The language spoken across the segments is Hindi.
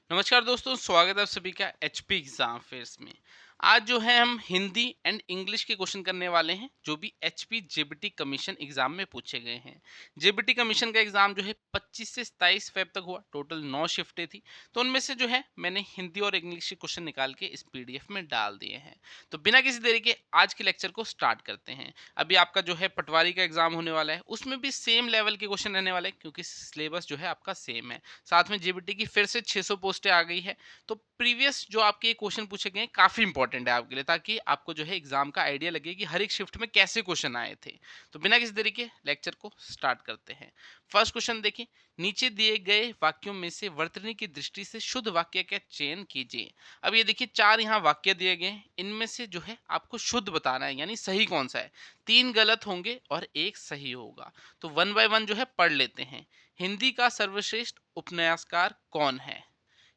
नमस्कार दोस्तों, स्वागत है आप सभी का एचपी एग्जाम फेयर्स में। आज जो है हम हिंदी एंड इंग्लिश के क्वेश्चन करने वाले हैं जो भी एचपी जेबीटी कमीशन एग्जाम में पूछे गए हैं। जेबीटी कमीशन का एग्जाम जो है 25 से 27 फेब तक हुआ। टोटल 9 शिफ्टें थी, तो उनमें से जो है मैंने हिंदी और इंग्लिश के क्वेश्चन निकाल के इस पीडीएफ में डाल दिए हैं। तो बिना किसी देरी के आज के लेक्चर को स्टार्ट करते हैं। अभी आपका जो है पटवारी का एग्जाम होने वाला है, उसमें भी सेम लेवल के क्वेश्चन रहने वाले हैं क्योंकि सिलेबस जो है आपका सेम है। साथ में जेबीटी की फिर से 600 पोस्टें आ गई है। तो प्रीवियस जो आपके क्वेश्चन पूछे गए हैं काफी इंपॉर्टेंट है आपके लिए, ताकि आपको जो है एग्जाम का आइडिया लगे कि हर एक शिफ्ट में कैसे क्वेश्चन आए थे। तो बिना किसी देरी के लेक्चर को स्टार्ट करते हैं। फर्स्ट क्वेश्चन देखिए, नीचे दिए गए वाक्यों में से वर्तनी की दृष्टि से शुद्ध वाक्य का चयन कीजिए। अब ये देखिए 4 यहाँ वाक्य दिए गए हैं, इनमें से जो है आपको शुद्ध बताना है, यानी सही कौन सा है। 3 गलत होंगे और 1 सही होगा। तो वन बाय वन जो है पढ़ लेते हैं। हिंदी का सर्वश्रेष्ठ उपन्यासकार कौन है?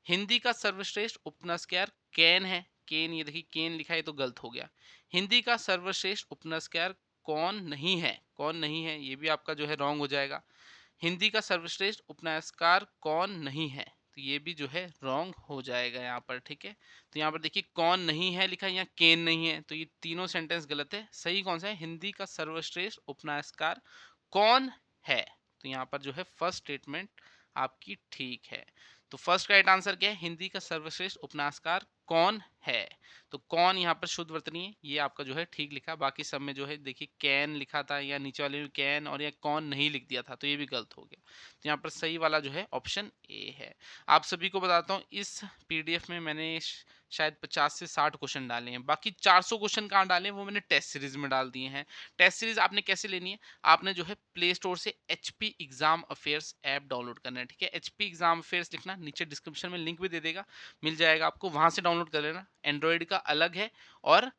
हिंदी का सर्वश्रेष्ठ उपन्यासकार केन है। केन, ये देखिए केन लिखा है तो गलत हो गया। हिंदी का सर्वश्रेष्ठ उपन्यासकार कौन नहीं है? कौन नहीं है ये भी आपका जो है रॉन्ग हो जाएगा। हिंदी का सर्वश्रेष्ठ उपन्यासकार कौन नहीं है, तो ये भी जो है रॉन्ग हो जाएगा यहाँ पर। ठीक है, तो यहाँ पर देखिए कौन नहीं है लिखा है, यहाँ केन नहीं है, तो ये तीनों सेंटेंस गलत है। सही कौन सा है? हिंदी का सर्वश्रेष्ठ उपन्यासकार कौन है। तो यहाँ पर जो है फर्स्ट स्टेटमेंट आपकी ठीक है। तो फर्स्ट का राइट आंसर क्या है? हिंदी का सर्वश्रेष्ठ उपन्यासकार कौन है। तो कौन यहाँ पर शुद्ध वर्तनी है, ये आपका जो है ठीक लिखा। बाकी सब में जो है देखिए कैन लिखा था, या नीचे वाले में कैन और या कौन नहीं लिख दिया था, तो ये भी गलत हो गया। तो यहाँ पर सही वाला जो है ऑप्शन ए है। आप सभी को बताता हूँ, इस पीडीएफ में मैंने शायद 50 से 60 क्वेश्चन डाले हैं। बाकी 400 क्वेश्चन कहाँ डाले हैं वो मैंने टेस्ट सीरीज में डाल दिए हैं। टेस्ट सीरीज आपने कैसे लेनी है? आपने जो है प्ले स्टोर से HP exam affairs app download करना है। ठीक है, एचपी एग्जाम अफेयर्स लिखना, नीचे डिस्क्रिप्शन में लिंक भी दे देगा, मिल जाएगा आपको, वहां से डाउनलोड कर लेना। एंड्रॉयड का अलग है और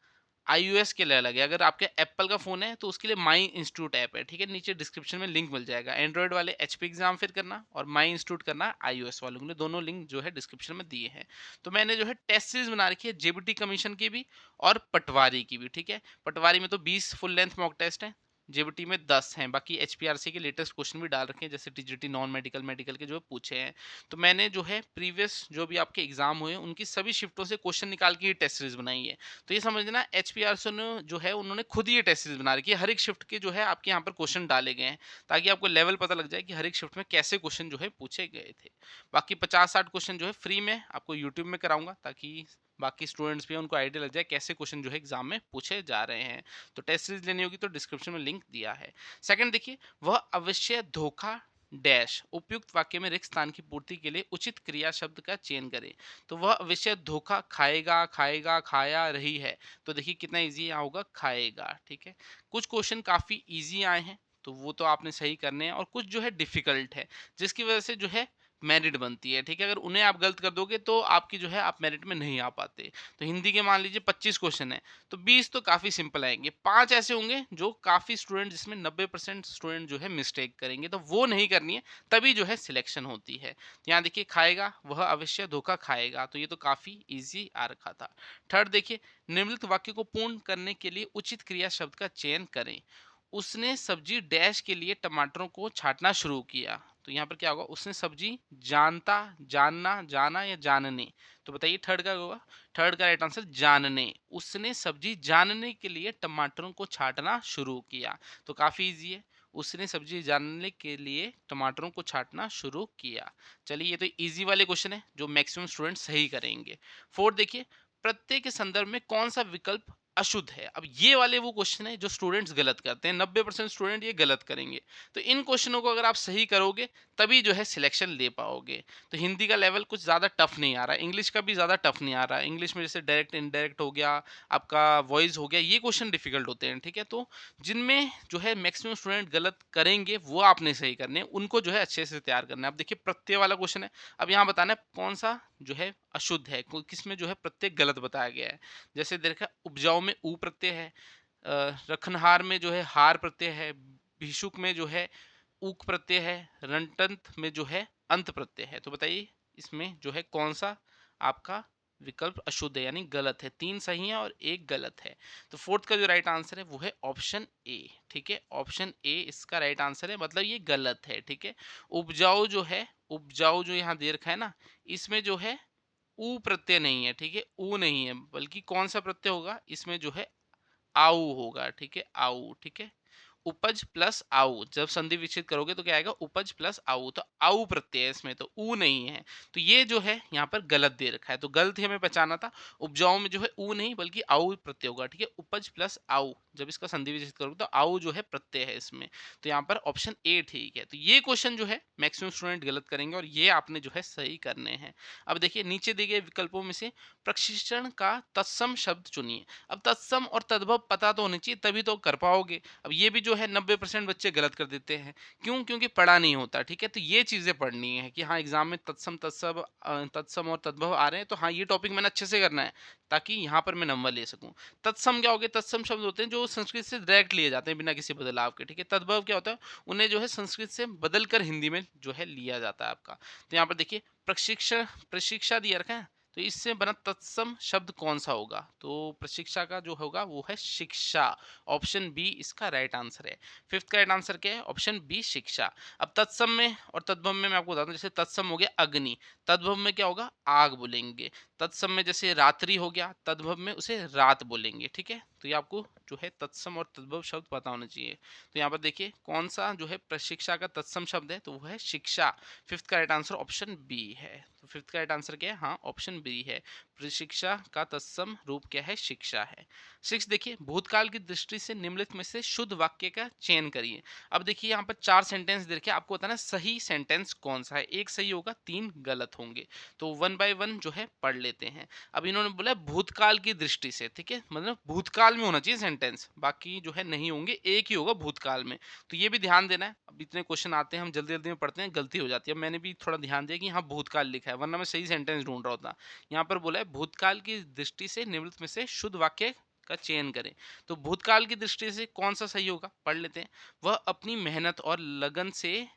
iOS के लिए अलग है। अगर आपके एप्पल का फ़ोन है तो उसके लिए माई इंस्टीट्यूट ऐप है। ठीक है, नीचे डिस्क्रिप्शन में लिंक मिल जाएगा। एंड्रॉयड वाले एचपी एग्जाम फिर करना और माई इंस्टीट्यूट करना iOS वालों के लिए। दोनों लिंक जो है डिस्क्रिप्शन में दिए हैं। तो मैंने जो है टेस्ट सीरीज बना रखी है जेबीटी कमीशन की भी और पटवारी की भी। ठीक है, पटवारी में तो 20 फुल लेंथ मॉक टेस्ट है, जेबीटी में 10 हैं। बाकी एचपीआरसी के लेटेस्ट क्वेश्चन भी डाल रखे हैं, जैसे टीजीटी नॉन मेडिकल मेडिकल के जो पूछे हैं। तो मैंने जो है प्रीवियस जो भी आपके एग्जाम हुए उनकी सभी शिफ्टों से क्वेश्चन निकाल के ये टेस्ट सीरीज बनाई है। तो ये समझना, एचपीआरसी ने जो है उन्होंने खुद ही ये टेस्ट सीरीज बना रखी है। हर एक शिफ्ट के जो है आपके यहाँ पर क्वेश्चन डाले गए हैं, ताकि आपको लेवल पता लग जाए कि हर एक शिफ्ट में कैसे क्वेश्चन जो है पूछे गए थे। बाकी 50-60 क्वेश्चन जो है फ्री में आपको यूट्यूब में कराऊंगा, ताकि बाकी स्टूडेंट्स भी उनको आइडिया लग जाए कैसे क्वेश्चन जो है एग्जाम में पूछे जा रहे हैं। तो टेस्ट सीरीज लेनी होगी तो डिस्क्रिप्शन में लिंक दिया है। सेकंड देखिए, वह अवश्य धोखा डैश उपयुक्त वाक्य में रिक्त स्थान की पूर्ति के लिए उचित क्रिया शब्द का चयन करें। तो वह अवश्य धोखा खाएगा, खाएगा, खाया रही है। तो देखिए कितना इजी यहाँ होगा, खाएगा। ठीक है, कुछ क्वेश्चन काफी इजी आए हैं, तो वो तो आपने सही करने हैं, और कुछ जो है डिफिकल्ट है, जिसकी वजह से जो है मेरिट बनती है। ठीक है, अगर उन्हें आप गलत कर दोगे तो आपकी जो है आप मेरिट में नहीं आ पाते। तो हिंदी के मान लीजिए 25 क्वेश्चन है, तो 20 तो काफ़ी सिंपल आएंगे। 5 ऐसे होंगे जो काफ़ी स्टूडेंट, जिसमें 90% स्टूडेंट जो है मिस्टेक करेंगे, तो वो नहीं करनी है, तभी जो है सिलेक्शन होती है। तो यहाँ देखिए खाएगा, वह अवश्य धोखा खाएगा, तो ये तो काफ़ी ईजी आ रखा था। थर्ड देखिए, निम्नलिखित वाक्य को पूर्ण करने के लिए उचित क्रिया शब्द का चयन करें। उसने सब्जी डैश के लिए टमाटरों को छांटना शुरू किया। तो यहाँ पर क्या होगा? उसने सब्जी जानता, जानना, जाना या जानने। तो बताइए थर्ड का होगा। थर्ड का राइट आंसर जानने। उसने सब्जी जानने के लिए टमाटरों को छांटना शुरू किया। तो काफी इजी है। उसने सब्जी जानने के लिए टमाटरों को छांटना शुरू किया। चलिए, ये तो इजी वाले क्वेश्चन है जो मैक्सिमम स्टूडेंट सही करेंगे। फोर्थ देखिए, प्रत्येक के संदर्भ में कौन सा विकल्प अशुद्ध है। अब ये वाले वो क्वेश्चन है जो स्टूडेंट्स गलत करते हैं, 90% स्टूडेंट ये गलत करेंगे। तो इन क्वेश्चनों को अगर आप सही करोगे तभी जो है सिलेक्शन ले पाओगे। तो हिंदी का लेवल कुछ ज़्यादा टफ नहीं आ रहा है, इंग्लिश का भी ज़्यादा टफ नहीं आ रहा है। इंग्लिश में जैसे डायरेक्ट इनडायरेक्ट हो गया, आपका वॉइस हो गया, ये क्वेश्चन डिफिकल्ट होते हैं। ठीक है, तो जिनमें जो है मैक्सिमम स्टूडेंट गलत करेंगे वो आपने सही करने हैं, उनको जो है अच्छे से तैयार करना है। अब देखिए प्रत्यय वाला क्वेश्चन है, अब यहाँ बताना है कौन सा जो है अशुद्ध है, किसमें जो है प्रत्यय गलत बताया गया है। जैसे देखा, उपजाऊ में ऊ प्रत्यय है, रखनहार में जो है हार प्रत्यय है, भिषुक में जो है ऊक प्रत्यय है, रणतंत में जो है अंत प्रत्यय है। तो बताइए इसमें जो है कौन सा आपका विकल्प अशुद्ध है यानी गलत है, 3 सही है और 1 गलत है। तो फोर्थ का जो राइट आंसर है वो है ऑप्शन ए, ठीक है, ऑप्शन ए इसका राइट आंसर है, मतलब ये गलत है, ठीक है। उपजाऊ जो है, उपजाऊ जो यहाँ दे रखा है ना, इसमें जो है ऊ प्रत्यय नहीं है, ठीक है, ऊ नहीं है, बल्कि कौन सा प्रत्यय होगा इसमें, जो है आऊ होगा, ठीक है, आऊ, ठीक है। उपज प्लस आऊ, जब संधि विच्छेद करोगे तो क्या आएगा, उपज प्लस आऊ, तो आऊ प्रत्यय है इसमें, तो ऊ नहीं है। तो ये जो है यहाँ पर गलत दे रखा है, तो गलत ही हमें पहचाना था। उपजाऊ में जो है ऊ नहीं बल्कि आऊ प्रत्यय होगा, ठीक है, उपज प्लस आऊ, जब इसका संधि विच्छेद करोगे तो आऊ जो है प्रत्यय है इसमें। तो यहाँ पर ऑप्शन ए ठीक है। तो ये क्वेश्चन जो है मैक्सिमम स्टूडेंट गलत करेंगे और ये आपने जो है सही करने हैं। अब देखिए नीचे दिए गए विकल्पों में से प्रशिक्षण का तत्सम शब्द चुनिए। अब तत्सम और तद्भव पता तो होनी चाहिए, तभी तो कर पाओगे। अब ये भी जो है 90% बच्चे गलत कर देते हैं, क्यों, क्योंकि पढ़ा नहीं होता, ठीक है। तो ये चीजें पढ़नी है कि हाँ एग्जाम में तत्सम तत्सम तत्सम और तद्भव आ रहे हैं, तो हाँ ये टॉपिक मैंने अच्छे से करना है ताकि यहाँ पर मैं नंबर ले सकूं। तत्सम क्या हो गया, तत्सम शब्द होते हैं जो संस्कृत से डायरेक्ट लिए जाते हैं बिना किसी बदलाव के, ठीक है। तद्भव क्या होता है, उन्हें जो है संस्कृत से बदल कर हिंदी में जो है लिया जाता है आपका। तो यहाँ पर देखिए प्रशिक्षण, प्रशिक्षा दिया रखा है, तो इससे बना तत्सम शब्द कौन सा होगा, तो प्रशिक्षा का जो होगा वो है शिक्षा, ऑप्शन बी इसका राइट आंसर है। फिफ्थ का राइट आंसर क्या है, ऑप्शन बी शिक्षा। अब तत्सम में और तद्भव में मैं आपको बताता हूँ, जैसे तत्सम हो गया अग्नि, तद्भव में क्या होगा, आग बोलेंगे। तत्सम में जैसे रात्रि हो गया, तद्भव में उसे रात बोलेंगे, ठीक है। तो ये आपको जो है तत्सम और तद्भव शब्द पता होना चाहिए। तो यहाँ पर देखिए कौन सा जो है प्रशिक्षा का तत्सम शब्द है, तो वो है शिक्षा। फिफ्थ का राइट आंसर ऑप्शन बी है। तो फिफ्थ का राइट आंसर क्या है, हाँ ऑप्शन बी है, प्रशिक्षा का तत्सम रूप क्या है, शिक्षा है। सिक्स देखिए, भूतकाल की दृष्टि से निम्नलिखित में से शुद्ध वाक्य का चयन करिए। अब देखिए यहाँ पर 4 सेंटेंस दे रखे हैं, आपको बताना है सही सेंटेंस कौन सा है, एक सही होगा 3 गलत होंगे। तो वन बाय वन जो है पढ़ लेते हैं। अब इन्होंने बोला है भूतकाल की दृष्टि से, ठीक है, मतलब भूतकाल में होना चाहिए सेंटेंस, बाकी जो है नहीं होंगे, एक ही होगा भूतकाल में। तो ये भी ध्यान देना है। अब इतने क्वेश्चन आते हैं, हम जल्दी जल्दी में पढ़ते हैं, गलती हो जाती है। अब मैंने भी थोड़ा ध्यान दिया कि यहाँ भूतकाल लिखा है, वरना मैं सही सेंटेंस ढूंढ रहा होता। यहाँ पर बोला है भूतकाल की दृष्टि से निम्नलिखित में से शुद्ध वाक्य का चयन करें। तो भूतकाल की दृष्टि से कौन सा सही होगा, पढ़ लेते हैं। वह अपनी मेहनत और लगन से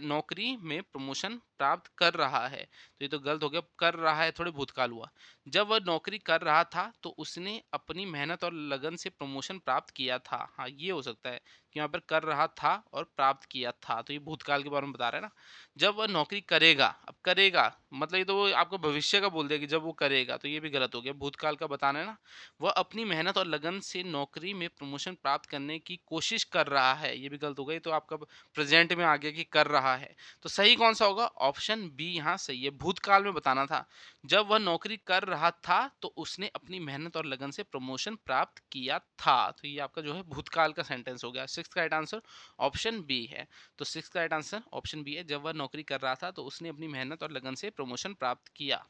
नौकरी में प्रमोशन प्राप्त कर रहा है। तो ये तो गलत हो गया, कर रहा है थोड़े भूतकाल हुआ। जब वह नौकरी कर रहा था तो उसने अपनी मेहनत और लगन से प्रमोशन प्राप्त किया था। हाँ ये हो सकता है कि यहाँ पर कर रहा था और प्राप्त किया था, तो ये भूतकाल के बारे में बता रहा है ना। जब वह नौकरी करेगा, अब करेगा मतलब ये तो वो आपको भविष्य का बोल दिया कि जब वो करेगा, तो ये भी गलत हो गया, भूतकाल का बताना है ना। वह अपनी मेहनत और लगन से नौकरी में प्रमोशन प्राप्त करने की कोशिश कर रहा है, ये भी गलत हो गई, तो आपका प्रेजेंट में आ गया कि कर रहा है। तो सही कौन सा होगा, ऑप्शन बी यहाँ सही है, भूतकाल में बताना था। जब वह नौकरी कर रहा था तो उसने अपनी मेहनत और लगन से प्रमोशन प्राप्त किया था। तो ये आपका जो है भूतकाल का सेंटेंस हो गया। सिक्स का राइट आंसर ऑप्शन बी है। तो सिक्स का राइट आंसर ऑप्शन बी है, जब वह नौकरी कर रहा था तो उसने अपनी मेहनत और लगन से प्रमोशन प्राप्त किया।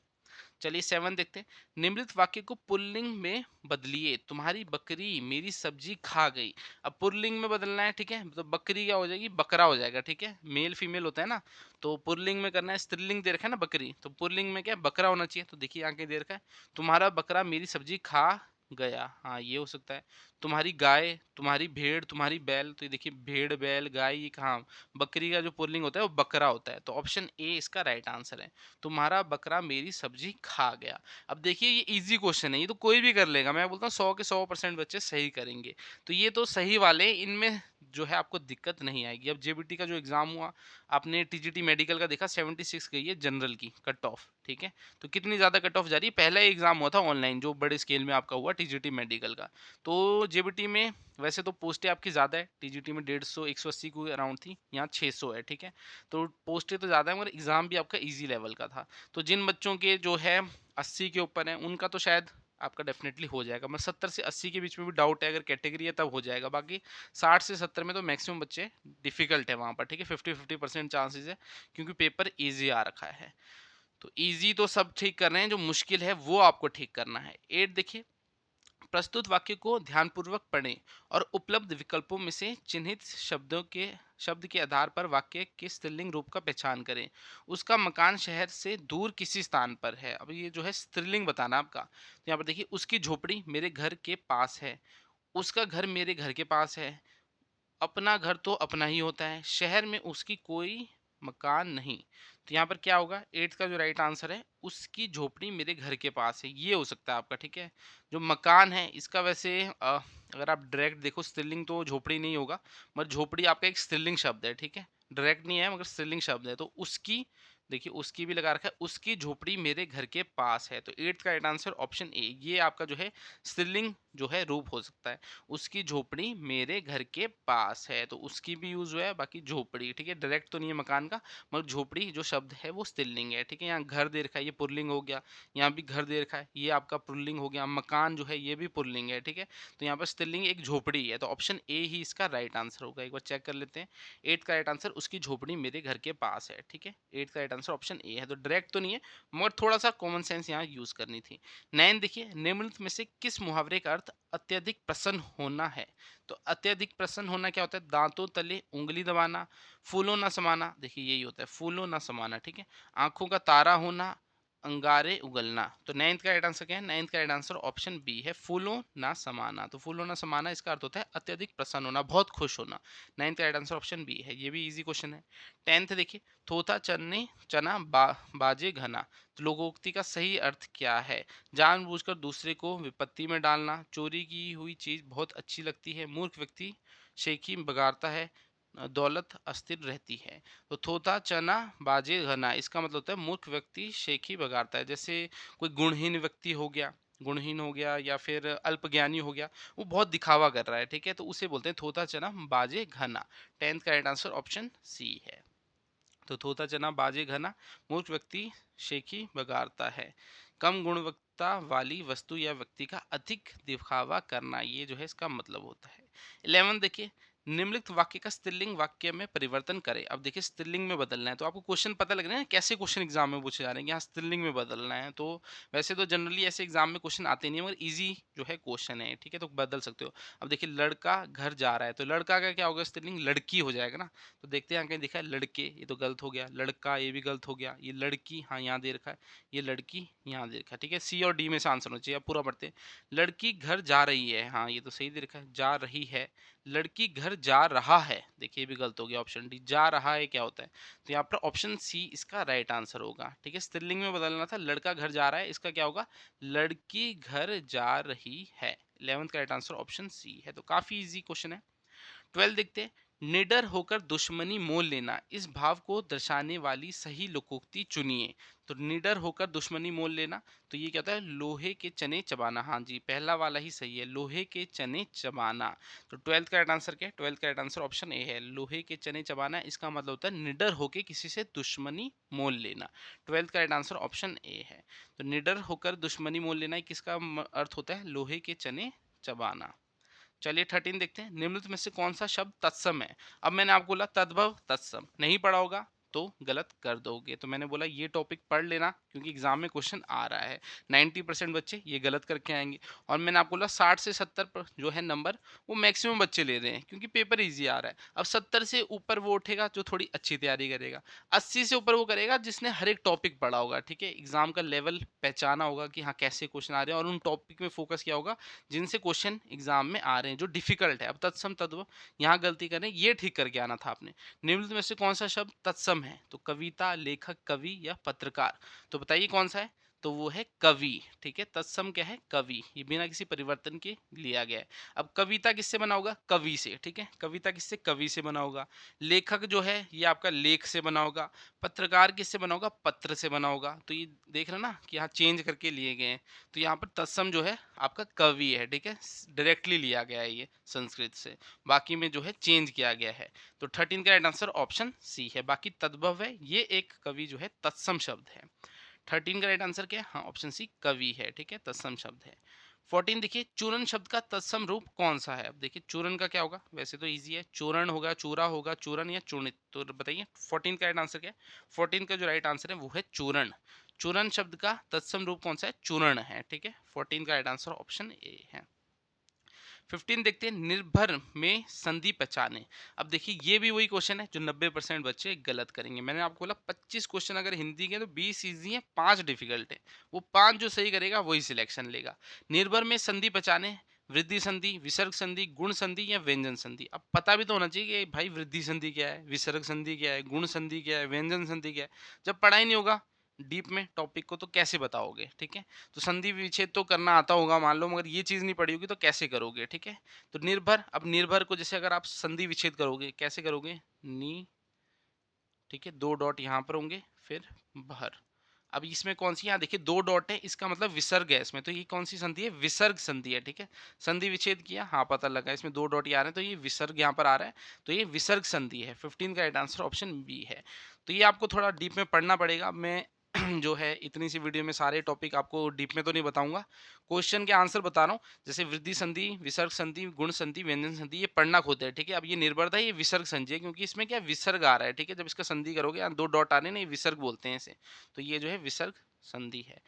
चलिए सेवन देखते हैं। निम्नलिखित वाक्य को पुल्लिंग में बदलिए। तुम्हारी बकरी मेरी सब्जी खा गई। अब पुल्लिंग में बदलना है, ठीक है, तो बकरी क्या हो जाएगी, बकरा हो जाएगा, ठीक है, मेल फीमेल होता है ना। तो पुल्लिंग में करना है, स्त्रीलिंग दे रखा है ना बकरी, तो पुल्लिंग में क्या है, बकरा होना चाहिए। तो देखिए यहाँ क्या दे रखा है, तुम्हारा बकरा मेरी सब्जी खा गया, हाँ ये हो सकता है। तुम्हारी गाय, तुम्हारी भेड़, तुम्हारी बैल, तो ये देखिए भेड़ बैल गाय, ये कहाँ, बकरी का जो पुल्लिंग होता है वो बकरा होता है। तो ऑप्शन ए इसका राइट आंसर है, तुम्हारा बकरा मेरी सब्जी खा गया। अब देखिए ये इजी क्वेश्चन है, ये तो कोई भी कर लेगा, मैं बोलता हूँ 100 के 100% बच्चे सही करेंगे। तो ये तो सही वाले, इनमें जो है आपको दिक्कत नहीं आएगी। अब जेबीटी का जो एग्जाम हुआ, आपने टीजीटी मेडिकल का देखा, 76 गई है जनरल की कट ऑफ, ठीक है। तो कितनी ज़्यादा कट ऑफ जा रही है, पहला एग्जाम हुआ था ऑनलाइन जो बड़े स्केल में आपका हुआ टीजीटी मेडिकल का। तो जेबीटी में वैसे तो पोस्टें आपकी ज़्यादा है, टीजीटी में 150 180 को अराउंड थी, यहाँ 600 है, ठीक है। तो पोस्टें तो ज़्यादा है मगर एग्ज़ाम भी आपका ईजी लेवल का था। तो जिन बच्चों के जो है 80 के ऊपर है उनका तो शायद आपका डेफिनेटली हो जाएगा, मतलब 70 से 80 के बीच में भी डाउट है, अगर कैटेगरी है तब हो जाएगा। बाकी 60 से 70 में तो मैक्सिमम बच्चे डिफिकल्ट है वहाँ पर, ठीक है, 50-50% चांसेस है, क्योंकि पेपर ईजी आ रखा है। तो ईजी तो सब ठीक कर रहे हैं, जो मुश्किल है वो आपको ठीक करना है। 8 देखिए, प्रस्तुत वाक्य को ध्यानपूर्वक पढ़ें और उपलब्ध विकल्पों में से चिन्हित शब्द के आधार पर वाक्य के स्त्रीलिंग रूप का पहचान करें। उसका मकान शहर से दूर किसी स्थान पर है। अब ये जो है स्त्रीलिंग बताना आपका, तो यहाँ पर देखिए, उसकी झोपड़ी मेरे घर के पास है, उसका घर मेरे घर के पास है, अपना घर तो अपना ही होता है, शहर में उसकी कोई मकान नहीं। तो यहाँ पर क्या होगा, 8 का जो राइट आंसर है उसकी झोपड़ी मेरे घर के पास है, ये हो सकता है आपका। ठीक है, जो मकान है इसका वैसे अगर आप डायरेक्ट देखो स्त्रीलिंग तो झोपड़ी नहीं होगा, मगर झोपड़ी आपका एक स्त्रीलिंग शब्द है। ठीक है, डायरेक्ट नहीं है मगर स्त्रीलिंग शब्द है, तो उसकी, देखिए उसकी भी लगा रखा है, उसकी झोपड़ी मेरे घर के पास है। तो 8 का राइट आंसर ऑप्शन ए, ये आपका जो है स्त्रीलिंग जो है रूप हो सकता है। उसकी झोपड़ी मेरे घर के पास है, तो उसकी भी यूज हुआ है, बाकी झोपड़ी। ठीक है, डायरेक्ट तो नहीं है मकान का, मगर झोपड़ी जो शब्द है वो स्त्रीलिंग है। ठीक है, यहाँ घर दे रखा है, ये पुल्लिंग हो गया। यहाँ भी घर दे रखा है, ये आपका पुल्लिंग हो गया। मकान जो है ये भी पुल्लिंग है। ठीक है, तो यहाँ पर स्त्रीलिंग एक झोपड़ी है, तो ऑप्शन ए ही इसका राइट आंसर होगा। एक बार चेक कर लेते हैं। 8 का राइट आंसर उसकी झोपड़ी मेरे घर के पास है। ठीक है, 8 का राइट आंसर ऑप्शन ए है, तो डायरेक्ट तो नहीं है, मगर थोड़ा सा कॉमन सेंस यहाँ यूज करनी थी। 9 देखिए, निम्नलिखित में से किस मुहावरे का अर्थ अत्यधिक प्रसन्न होना है? तो अत्यधिक प्रसन्न होना क्या होता है? दांतों तले उंगली दबाना, फूलों ना समाना, देखिए यही होता है, फूलों ना समाना। ठीक है, आंखों का तारा होना, अंगारे उगलना। तो 9th का राइट आंसर क्या है? 9th का राइट आंसर ऑप्शन बी है, फूलों ना समाना। तो फूलों ना समाना इसका अर्थ होता है अत्यधिक प्रसन्न होना, बहुत खुश होना। 9th का राइट आंसर ऑप्शन बी है, ये भी इजी क्वेश्चन है। 10th देखिए, थोथा चने चना बाजे घना, तो लोकोक्ति का सही अर्थ क्या है? जानबूझकर दूसरे को विपत्ति में डालना, चोरी की हुई चीज बहुत अच्छी लगती है, मूर्ख व्यक्ति शेखी बगाड़ता है, दौलत अस्थिर रहती है। तो थोथा चना बाजे घना, इसका मतलब होता है मूर्ख व्यक्ति शेखी बगाड़ता है। जैसे कोई गुणहीन व्यक्ति हो गया, गुणहीन हो गया या फिर अल्पज्ञानी हो गया, वो बहुत दिखावा कर रहा है। ठीक है, तो उसे बोलते हैं थोथा चना बाजे घना। 10th का राइट आंसर ऑप्शन सी है। तो थोथा चना बाजे घना, मूर्ख व्यक्ति शेखी बगाड़ता है। कम गुणवत्ता वाली वस्तु या व्यक्ति का अधिक दिखावा करना, ये जो है इसका मतलब होता है। 11 देखिए, निम्नलिखित वाक्य का स्त्रीलिंग वाक्य में परिवर्तन करें। अब देखिए स्त्रीलिंग में बदलना है, तो आपको क्वेश्चन पता लग रहा है ना कैसे क्वेश्चन एग्जाम में पूछे जा रहे हैं कि यहाँ स्त्रीलिंग में बदलना है। तो वैसे तो जनरली ऐसे एग्जाम में क्वेश्चन आते नहीं है, मगर इजी जो है क्वेश्चन है। ठीक है, तो बदल सकते हो। अब देखिए लड़का घर जा रहा है, तो लड़का का क्या होगा? स्त्रीलिंग लड़की हो जाएगा ना। तो देखते हैं यहाँ कहीं दिखा है लड़के, ये तो गलत हो गया। लड़का, ये भी गलत हो गया। ये लड़की, हाँ यहाँ दे रखा है। ये लड़की यहाँ दे रखा है। ठीक है, सी और डी में से आंसर होना चाहिए। अब पूरा पढ़ते हैं। लड़की घर जा रही है, हाँ ये तो सही दे रखा है, जा रही है। लड़की घर जा रहा है, देखिए ये भी गलत हो गया। ऑप्शन डी जा रहा है क्या होता है? तो यहाँ पर ऑप्शन सी इसका राइट आंसर होगा। ठीक है, स्त्रीलिंग में बदलना था, लड़का घर जा रहा है, इसका क्या होगा? लड़की घर जा रही है। 11th का राइट आंसर ऑप्शन सी है, तो काफी इजी क्वेश्चन है। 12 देखते हैं। निडर होकर दुश्मनी मोल लेना, इस भाव को दर्शाने वाली सही लोकोक्ति चुनिए। तो निडर होकर दुश्मनी मोल लेना, तो ये क्या होता है? लोहे के चने चबाना। हाँ जी, पहला वाला ही सही है, लोहे के चने चबाना। तो 12th का राइट आंसर क्या है? 12th का राइट आंसर ऑप्शन ए है, लोहे के चने चबाना। इसका मतलब होता है निडर होकर किसी से दुश्मनी मोल लेना। 12th का राइट आंसर ऑप्शन ए है। तो निडर होकर दुश्मनी मोल लेना किसका अर्थ होता है? लोहे के चने चबाना। चलिए 13 देखते हैं। निम्नलिखित में से कौन सा शब्द तत्सम है? अब मैंने आपको बोला तद्भव तत्सम, नहीं पढ़ा होगा तो गलत कर दोगे। तो मैंने बोला ये टॉपिक पढ़ लेना क्योंकि एग्जाम में क्वेश्चन आ रहा है। 90% बच्चे ये गलत करके आएंगे। और मैंने आपको बोला 60 से 70 पर जो है नंबर वो मैक्सिमम बच्चे ले रहे हैं क्योंकि पेपर इजी आ रहा है। अब 70 से ऊपर वो उठेगा जो थोड़ी अच्छी तैयारी करेगा, 80 से ऊपर वो करेगा जिसने हर एक टॉपिक पढ़ा होगा। ठीक है, एग्जाम का लेवल पहचाना होगा कि हाँ कैसे क्वेश्चन आ रहे हैं और उन टॉपिक में फोकस किया होगा जिनसे क्वेश्चन एग्जाम में आ रहे हैं, जो डिफिकल्ट है। अब तत्सम तद्भव यहाँ गलती करें, ये ठीक करके आना था आपने। निम्नलिखित में से कौन सा शब्द तत्सम है? तो कविता, लेखक, कवि या पत्रकार। तो बताइए कौन सा है? तो वो है कवि। ठीक है, तत्सम क्या है? कवि, ये बिना किसी परिवर्तन के लिया गया है। अब कविता किससे बना होगा? कवि से। ठीक है, कविता किससे? कवि से बना होगा। लेखक जो है ये आपका लेख से बना होगा। पत्रकार किससे बना होगा? पत्र से बना होगा। तो ये देख रहे हो ना कि यहाँ चेंज करके लिए गए हैं। तो यहाँ पर तत्सम जो है आपका कवि है। ठीक है, डायरेक्टली लिया गया है ये संस्कृत से, बाकी में जो है चेंज किया गया है। तो 13 का राइट आंसर ऑप्शन सी है। बाकी तद्भव है, ये एक कवि जो है तत्सम शब्द है। 13 का राइट आंसर क्या है? हाँ ऑप्शन सी कवि है। ठीक है, तत्सम शब्द है। 14 देखिए, चूरन शब्द का तत्सम रूप कौन सा है? अब देखिए चूरन का क्या होगा? वैसे तो इजी है, चूरण होगा, चूरा होगा, चूरन या चूर्णित। तो बताइए 14 का राइट आंसर क्या है? 14 का जो राइट आंसर है वो है चूरण। चूरण शब्द का तत्सम रूप कौन सा है? चूर्ण है। ठीक है, 14 का राइट आंसर ऑप्शन ए है। 15 देखते हैं, निर्भर में संधि पहचाने। अब देखिए ये भी वही क्वेश्चन है जो 90% बच्चे गलत करेंगे। मैंने आपको बोला 25 क्वेश्चन अगर हिंदी के तो 20 इजी है, 5 डिफिकल्ट है। वो 5 जो सही करेगा वही सिलेक्शन लेगा। निर्भर में संधि पहचाने, वृद्धि संधि, विसर्ग संधि, गुण संधि या व्यंजन संधि। अब पता भी तो होना चाहिए कि भाई वृद्धि संधि क्या है, विसर्ग संधि क्या है, गुण संधि क्या है, व्यंजन संधि क्या है। जब पढ़ा ही नहीं होगा डीप में टॉपिक को तो कैसे बताओगे, ठीक है। तो संधि विच्छेद तो करना आता होगा मान लो, मगर ये चीज नहीं पड़ी होगी तो कैसे करोगे, ठीक है। तो निर्भर, अब निर्भर को जैसे अगर आप संधि विच्छेद करोगे कैसे करोगे, नी, ठीक है, दो डॉट यहाँ पर होंगे, फिर भर। अब इसमें कौन सी, यहाँ देखिए दो डॉट है, इसका मतलब विसर्ग है इसमें, तो ये कौन सी संधि है, विसर्ग संधि है, ठीक है। संधि विच्छेद किया, हाँ पता लगा, इसमें दो डॉट ये आ रहे हैं तो ये विसर्ग यहाँ पर आ रहा है, तो ये विसर्ग संधि है। 15 का राइट आंसर ऑप्शन बी है। तो ये आपको थोड़ा डीप में पढ़ना पड़ेगा। मैं जो है इतनी सी वीडियो में सारे टॉपिक आपको डीप में तो नहीं बताऊंगा, क्वेश्चन के आंसर बता रहा हूँ। जैसे वृद्धि संधि, विसर्ग संधि, गुण संधि, व्यंजन संधि, ये पढ़ना खुद है, ठीक है। अब ये निर्भर है, ये विसर्ग संधि है क्योंकि इसमें क्या विसर्ग आ रहा है, ठीक है। जब इसका संधि करोगे यहाँ दो डॉट आ रहे हैं ना, ये विसर्ग बोलते हैं इसे, तो ये जो है विसर्ग संधि है।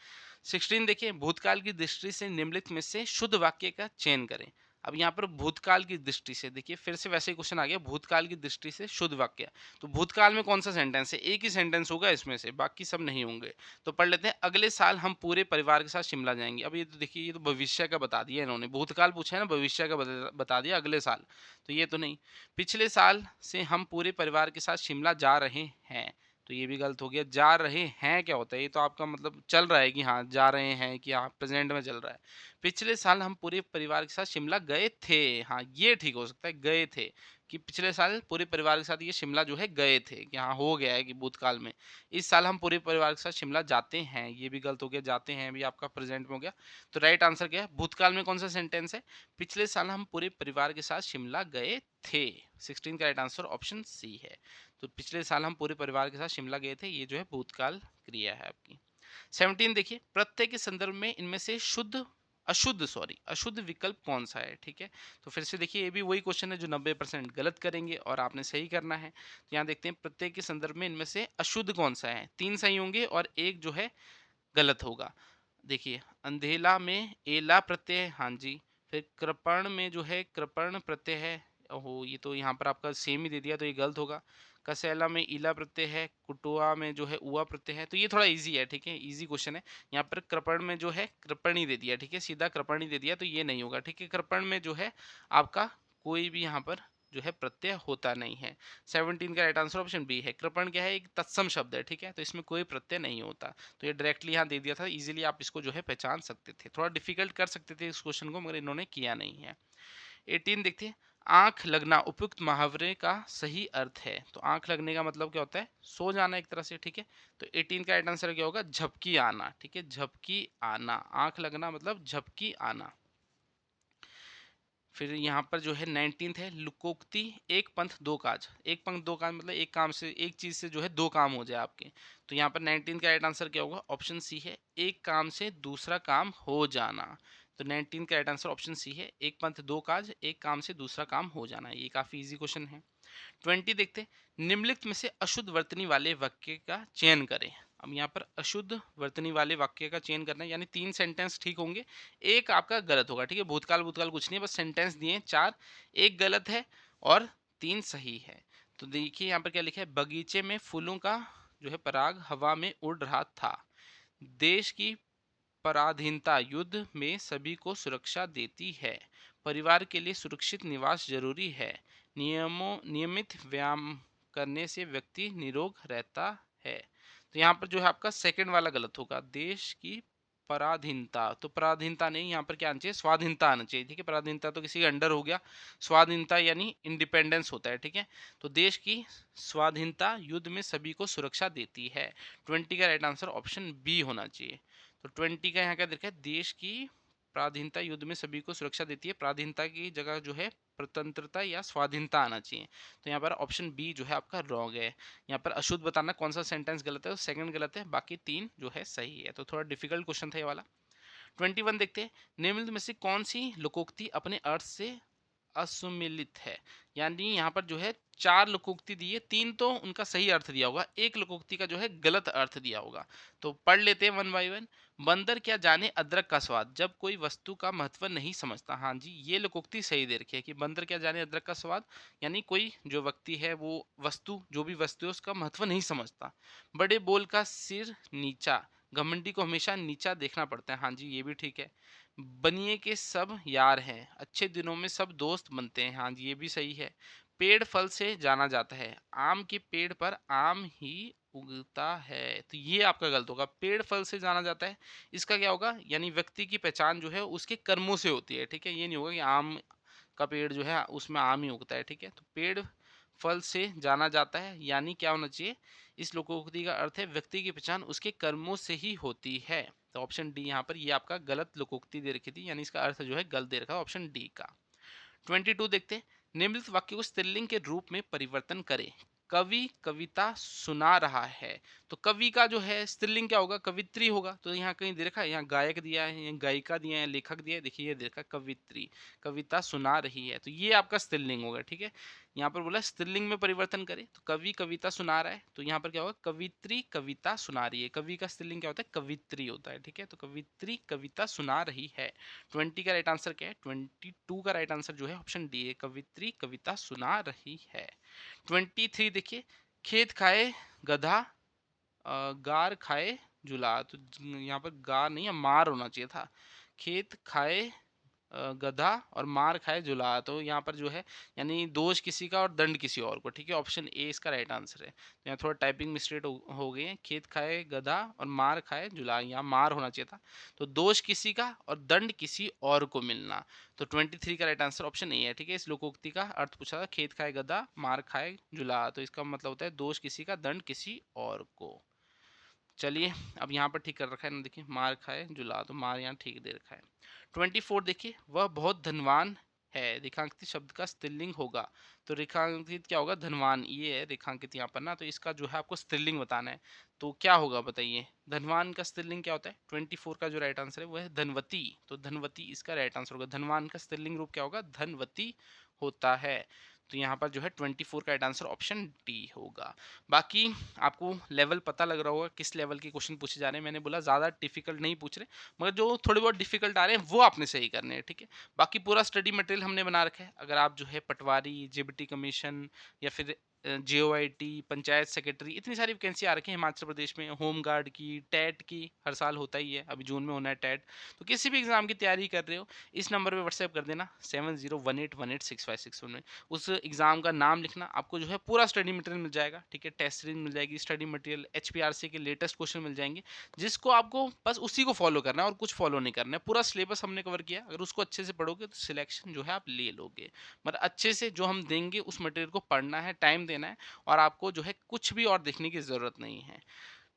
16 देखिए, भूतकाल की दृष्टि से निम्नलिखित में से शुद्ध वाक्य का चयन करें। अब यहाँ पर भूतकाल की दृष्टि से देखिए, फिर से वैसे ही क्वेश्चन आ गया, भूतकाल की दृष्टि से शुद्ध वाक्य। तो भूतकाल में कौन सा सेंटेंस है, एक ही सेंटेंस होगा इसमें से, बाकी सब नहीं होंगे। तो पढ़ लेते हैं, अगले साल हम पूरे परिवार के साथ शिमला जाएंगे। अब ये तो देखिए, ये तो भविष्य का बता दिया इन्होंने, भूतकाल पूछा है ना, भविष्य का बता दिया अगले साल, तो ये तो नहीं। पिछले साल से हम पूरे परिवार के साथ शिमला जा रहे हैं, तो ये भी गलत हो गया। जा रहे हैं क्या होता है, ये तो आपका मतलब चल रहा है कि हाँ जा रहे हैं, कि हाँ प्रेजेंट में चल रहा है। पिछले साल हम पूरे परिवार के साथ शिमला गए थे, हाँ ये ठीक हो सकता है, गए थे, कि पिछले साल पूरे परिवार के साथ ये शिमला जो है गए थे, कि हाँ हो गया है कि भूतकाल में। इस साल हम पूरे परिवार के साथ शिमला जाते हैं, ये भी गलत हो गया, जाते हैं भी आपका प्रेजेंट में हो गया। तो राइट आंसर क्या है, भूतकाल में कौन सा सेंटेंस है, पिछले साल हम पूरे परिवार के साथ शिमला गए थे। 16 का राइट आंसर ऑप्शन सी है। तो पिछले साल हम पूरे परिवार के साथ शिमला गए थे, ये जो है भूतकाल क्रिया है आपकी। 17 देखिए, प्रत्यय के संदर्भ में इनमें से अशुद्ध विकल्प कौन सा है, ठीक है। तो फिर से देखिए, ये भी वही क्वेश्चन है जो 90% गलत करेंगे और आपने सही करना है। तो यहाँ देखते हैं, प्रत्यय के संदर्भ में इनमें से अशुद्ध कौन सा है, 3 सही होंगे और एक जो है गलत होगा। देखिए, अंधेला में एला प्रत्यय है, हाँ जी। फिर कृपण में जो है कृपण प्रत्यय है, ओहो ये तो यहाँ पर आपका सेम ही दे दिया, तो ये गलत होगा। कसैला में ईला प्रत्यय है, कुटुआ में जो है उआ प्रत्यय है, तो ये थोड़ा इजी है, ठीक है, इजी क्वेश्चन है। यहाँ पर कृपण में जो है कृपणी दे दिया, ठीक है, सीधा कृपणी दे दिया, तो ये नहीं होगा, ठीक है। कृपण में जो है आपका कोई भी यहाँ पर जो है प्रत्यय होता नहीं है। 17 का राइट आंसर ऑप्शन बी है। कृपण क्या है, एक तत्सम शब्द है, ठीक है, तो इसमें कोई प्रत्यय नहीं होता। तो ये डायरेक्टली यहाँ दे दिया था, इजीली आप इसको जो है पहचान सकते थे। थोड़ा डिफिकल्ट कर सकते थे इस क्वेश्चन को, मगर इन्होंने किया नहीं है। 18 देखते हैं, आंख लगना उपयुक्त मुहावरे का सही अर्थ है। तो आंख लगने का मतलब क्या होता है, सो जाना एक तरह से, ठीक है। तो 18 का राइट आंसर क्या होगा, झपकी आना, ठीक है, झपकी आना। आंख लगना मतलब झपकी आना। फिर यहाँ पर जो है 19th है, लुकोक्ति एक पंथ दो काज। एक पंथ दो काज मतलब एक काम से, एक चीज से जो है दो काम हो जाए आपके। तो यहाँ पर 19 का राइट आंसर क्या होगा, ऑप्शन सी है, एक काम से दूसरा काम हो जाना। तो 19 का राइट आंसर ऑप्शन सी है, एक पंथ दो काज, एक काम से दूसरा काम हो जाना। ये काफी इजी क्वेश्चन है। 20 देखते, निम्नलिखित में से अशुद्ध वर्तनी वाले वाक्य का चयन करें। अब यहाँ पर अशुद्ध वर्तनी वाले वाक्य का चयन करना है, यानी 3 सेंटेंस ठीक होंगे, एक आपका गलत होगा, ठीक है। भूतकाल भूतकाल कुछ नहीं है, बस सेंटेंस दिए 4, एक गलत है और 3 सही है। तो देखिए यहाँ पर क्या लिखा है, बगीचे में फूलों का जो है पराग हवा में उड़ रहा था। देश की पराधीनता युद्ध में सभी को सुरक्षा देती है। परिवार के लिए सुरक्षित निवास जरूरी है। नियमित व्यायाम करने से व्यक्ति निरोग रहता है। तो यहाँ पर जो है आपका सेकंड वाला गलत होगा, देश की पराधीनता। तो पराधीनता नहीं, यहाँ पर क्या आना चाहिए, स्वाधीनता आना चाहिए, ठीक है। पराधीनता तो किसी के अंडर हो गया, स्वाधीनता यानी इंडिपेंडेंस होता है, ठीक है। तो देश की स्वाधीनता युद्ध में सभी को सुरक्षा देती है। 20 का राइट आंसर ऑप्शन बी होना चाहिए। तो 20 का यहाँ क्या देखा है, देश की पराधीनता युद्ध में सभी को सुरक्षा देती है। पराधीनता की जगह जो है स्वतंत्रता या स्वाधीनता आना चाहिए। तो यहाँ पर ऑप्शन बी जो है आपका रॉन्ग है। यहाँ पर अशुद्ध बताना कौन सा सेंटेंस गलत है, तो सेकंड गलत है, बाकी 3 जो है सही है। तो थोड़ा डिफिकल्ट क्वेश्चन था ये वाला। 21 देखते हैं, निम्नलिखित में से कौन सी लोकोक्ति अपने अर्थ से असुमिलित है। यानी यहाँ पर जो है 4 लोकोक्ति दी है, 3 तो उनका सही अर्थ दिया होगा, एक लोकोक्ति का जो है गलत अर्थ दिया होगा। तो पढ़ लेते हैं वन बाय वन। बंदर क्या जाने अदरक का स्वाद, जब कोई वस्तु का महत्व नहीं समझता। हाँ जी, ये लोकोक्ति सही दे रखी है कि बंदर क्या जाने अदरक का स्वाद, यानी कोई जो व्यक्ति है वो वस्तु, जो भी वस्तु है उसका महत्व नहीं समझता। बड़े बोल का सिर नीचा, घमंडी को हमेशा नीचा देखना पड़ता है। हाँ जी, ये भी ठीक है। बनिए के सब यार हैं, अच्छे दिनों में सब दोस्त बनते हैं। हाँ जी, ये भी सही है। पेड़ फल से जाना जाता है, आम के पेड़ पर आम ही उगता है। तो ये आपका गलत होगा। पेड़ फल से जाना जाता है, इसका क्या होगा? यानी व्यक्ति की पहचान जो है उसके कर्मों से होती है, ठीक है? ये नहीं होगा कि आम का पेड़ जो है उसमें आम ही उगता है, ठीक है? तो पेड़ फल से जाना जाता है, यानी क्या होना चाहिए? इस लोकोक्ति का अर्थ है व्यक्ति की पहचान उसके कर्मों से ही होती है। तो ऑप्शन डी यहाँ पर ये आपका गलत लोकोक्ति दे रखी थी, यानी इसका अर्थ जो है गलत दे रखा है, ऑप्शन डी का। 22 देखते हैं। निम्नलिखित वाक्य को स्त्रीलिंग के रूप में परिवर्तन करें। कवि कविता सुना रहा है। तो कवि का जो है स्त्रीलिंग क्या होगा? कवित्री होगा। तो यहाँ कहीं दे रखा है, यहाँ गायक दिया है, यहाँ गायिका दिया है, लेखक दिया है। देखिए ये दे रखा है कवित्री, कविता सुना रही है, तो ये आपका स्त्रीलिंग होगा, ठीक है? यहाँ पर बोला स्त्रीलिंग में परिवर्तन करें, तो कवि कविता सुना रहा है, तो यहाँ पर क्या होगा? कवित्री कविता सुना रही है। कवि का स्त्रीलिंग क्या होता है? कवित्री होता है, ठीक है? तो कवित्री कविता सुना रही है। 20 का राइट आंसर क्या है? 22 का राइट आंसर जो है ऑप्शन डी है, कवित्री कविता सुना रही है। 23 देखिए। खेत खाए गधा, गार खाए जुला। तो यहाँ पर गार नहीं है, मार होना चाहिए था। खेत खाए गधा और मार खाए जुला। तो यहाँ पर जो है यानी दोष किसी का और दंड किसी और को, ठीक है? ऑप्शन ए इसका राइट आंसर है। तो यहाँ थोड़ा टाइपिंग मिस्टेक हो गई है। खेत खाए गधा और मार खाए जुला, यहाँ मार होना चाहिए था। तो दोष किसी का और दंड किसी और को मिलना। तो 23 का राइट आंसर ऑप्शन ए है, ठीक है? इस लोकोक्ति का अर्थ पूछा था, खेत खाए गधा मार खाए जुला, तो इसका मतलब होता है दोष किसी का दंड किसी और को। चलिए अब यहाँ पर ठीक कर रखा है ना, देखिए मार खाए जुला, तो मार यहाँ ठीक दे रखा है। 24 देखिए। वह बहुत धनवान है, रेखांकित शब्द का स्त्रीलिंग होगा। तो रेखांकित क्या होगा? धनवान, ये है रेखांकित यहाँ पर ना, तो इसका जो है आपको स्त्रीलिंग बताना है। तो क्या होगा बताइए? धनवान का स्त्रीलिंग क्या होता है? 24 का जो राइट आंसर है वो है धनवती। तो धनवती इसका राइट आंसर होगा। धनवान का स्त्रीलिंग रूप क्या होगा? धनवती होता है। तो यहाँ पर जो है 24 का राइट आंसर ऑप्शन डी होगा। बाकी आपको लेवल पता लग रहा होगा किस लेवल के क्वेश्चन पूछे जा रहे हैं। मैंने बोला ज़्यादा डिफिकल्ट नहीं पूछ रहे, मगर जो थोड़े बहुत डिफिकल्ट आ रहे हैं वो आपने सही करने हैं, ठीक है? बाकी पूरा स्टडी मटेरियल हमने बना रखा है। अगर आप जो है पटवारी, जेबीटी कमीशन या फिर जेओआईटी, पंचायत सेक्रेटरी, इतनी सारी वैकेंसी आ रखी है हिमाचल प्रदेश में। होम गार्ड की, टेट की हर साल होता ही है, अभी जून में होना है टेट। तो किसी भी एग्जाम की तैयारी कर रहे हो, इस नंबर पे व्हाट्सएप कर देना 7018186561 में। उस एग्जाम का नाम लिखना, आपको जो है पूरा स्टडी मटेरियल मिल जाएगा, ठीक है? टेस्ट सीरीज मिल जाएगी, स्टडी मटेरियल, एचपीआरसी के लेटेस्ट क्वेश्चन मिल जाएंगे, जिसको आपको बस उसी को फॉलो करना है और कुछ फॉलो नहीं करना है। पूरा सिलेबस हमने कवर किया। अगर उसको अच्छे से पढ़ोगे तो सिलेक्शन जो है आप ले लोगे। मतलब अच्छे से जो हम देंगे उस मटेरियल को पढ़ना है, टाइम देना है, और आपको जो है कुछ भी और देखने की जरूरत नहीं है।